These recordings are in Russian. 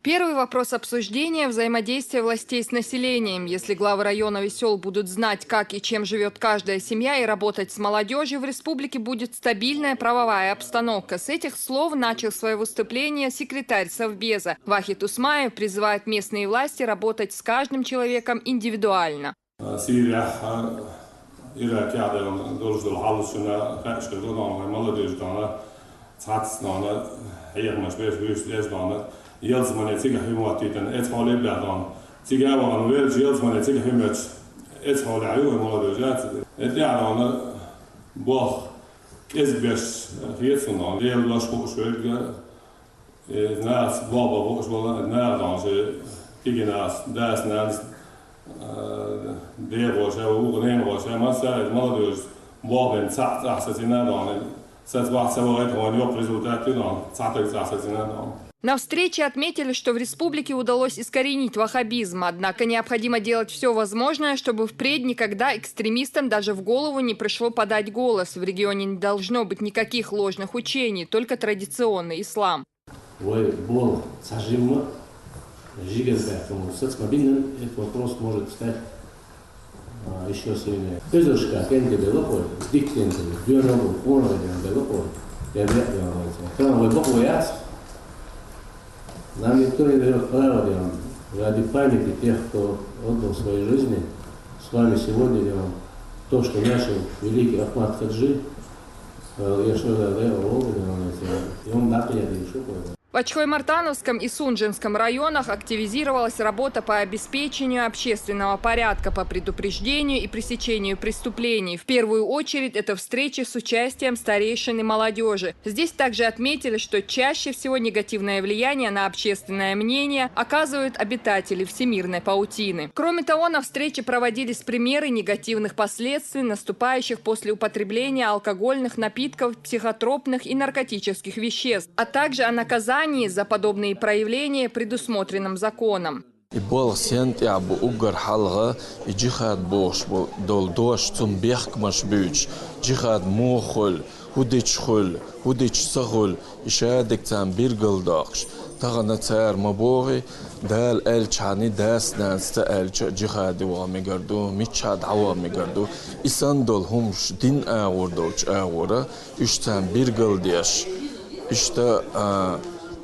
Первый вопрос обсуждения – взаимодействие властей с населением. Если главы районов и сел будут знать, как и чем живет каждая семья, и работать с молодежью, в республике будет стабильная правовая обстановка. С этих слов начал свое выступление секретарь Совбеза. Вахид Усмаев призывает местные власти работать с каждым человеком индивидуально. Jelzmane tiga himatitan etfale bladan tiga wagan wel jelzmane tiga himat etfale ayu молодежь etjana бог ezbes hietsona deel las schulge naast baba volgens wel naast tigenas das naast deel was hoe een was maar zei молодежь boven zacht assassina dan zet wat ze wel het gewoon op resultaat dan zacht assassina dan. На встрече отметили, что в республике удалось искоренить ваххабизм, однако необходимо делать все возможное, чтобы впредь никогда экстремистам даже в голову не пришло подать голос. В регионе не должно быть никаких ложных учений, только традиционный ислам. Этот вопрос может стать еще сильнее. Нам никто не дает права делать. Ради памяти тех, кто отдал свои жизни, с вами сегодня делаем то, что начал великий Ахмад Хаджи, и он напрямую еще понял. В Ачхой-Мартановском и Сунжинском районах активизировалась работа по обеспечению общественного порядка, по предупреждению и пресечению преступлений. В первую очередь это встречи с участием старейшин и молодежи. Здесь также отметили, что чаще всего негативное влияние на общественное мнение оказывают обитатели всемирной паутины. Кроме того, на встрече проводились примеры негативных последствий, наступающих после употребления алкогольных напитков, психотропных и наркотических веществ, а также о наказании за подобные проявления, предусмотренным законом. تغنى تسار مبوغي دال الچانی دست نست الچ جهادی و میگردو میچاد عوا میگردو ایسان دل همش دین آوردوچ آورا اشتن بیرگل دیش اشتا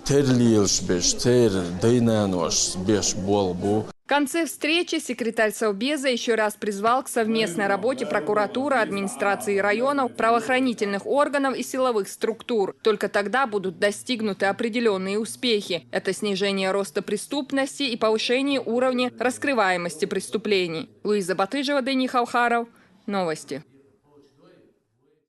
терлиелш беш тер дейнанош беш болбу. В конце встречи секретарь Совбеза еще раз призвал к совместной работе прокуратуры, администрации районов, правоохранительных органов и силовых структур. Только тогда будут достигнуты определенные успехи. Это снижение роста преступности и повышение уровня раскрываемости преступлений. Луиза Батыжева, Дени Хавхаров. Новости.